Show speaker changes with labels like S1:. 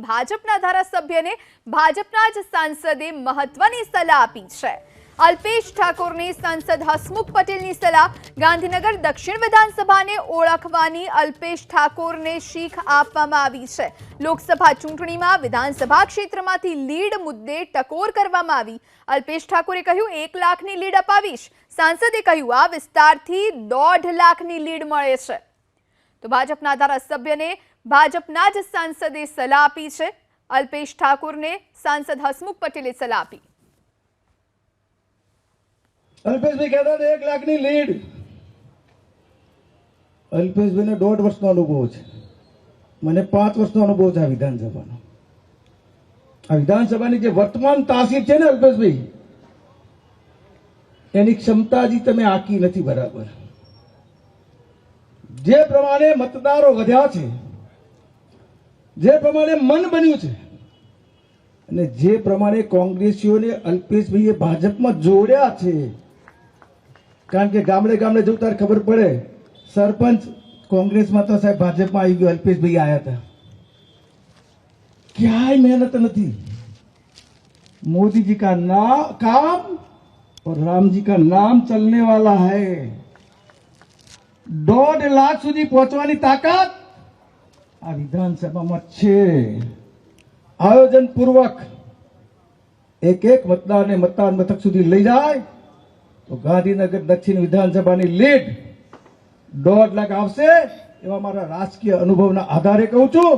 S1: ભાજપના ધારાસભ્યને ભાજપના જ સાંસદે મહત્વની સલાહ આપી છે। અલ્પેશ ઠાકોરને સાંસદ હસમુખ પટેલની સલાહ। ગાંધીનગર દક્ષિણ વિધાનસભાને ઓળખવાની અલ્પેશ ઠાકોરને શીખ આપવામાં આવી છે। લોકસભા ચૂંટણીમાં વિધાનસભા ક્ષેત્રમાંથી લીડ મુદ્દે ટકોર કરવામાં આવી। અલ્પેશ ઠાકોરે કહ્યું 1 લાખની લીડ અપાવીશ। સાંસદે કહ્યું આ વિસ્તારથી 1.5 લાખની લીડ મળે છે। તો ભાજપના ધારાસભ્યને ભાજપના જ સાંસદે સલાહ આપી છે। અલ્પેશ ઠાકોરને સાંસદ હસમુખ પટેલે સલાહ આપી।
S2: અલ્પેશભાઈ કહેતા હતા 1 લાખની લીડ। અલ્પેશભાઈને 1.5 વર્ષનો અનુભવ છે, મને 5 વર્ષનો અનુભવ છે આ વિધાનસભાનો। આ વિધાનસભાની જે વર્તમાન તાસીર છે ને અલ્પેશભાઈ, એની ક્ષમતા હજી તમે આંકી નથી બરાબર। જે પ્રમાણે મતદારો વધ્યા છે, જે પ્રમાણે મન બન્યું છે, અને જે પ્રમાણે કોંગ્રેસીઓને અલ્પેશભાઈએ ભાજપમાં જોડ્યા છે, કારણ કે ગામડે ગામડે જવું ત્યારે ખબર પડે સરપંચ કોંગ્રેસમાં તો સાહેબ ભાજપમાં આવી ગયો, અલ્પેશભાઈ આવ્યા હતા। ક્યાંય મહેનત નથી। मोदी जी का काम और राम जी का नाम चलने वाला है। 1.5 लाख સુધી પહોંચવાની તાકાત આ વિધાનસભામાં છે। આયોજન પૂર્વક એક એક મતદારને મતદાન મથક સુધી લઈ જાય તો ગાંધીનગર દક્ષિણ વિધાનસભાની લીડ 1.5 લાખ આવશે, એવા મારા રાજકીય અનુભવના આધારે કહું છું।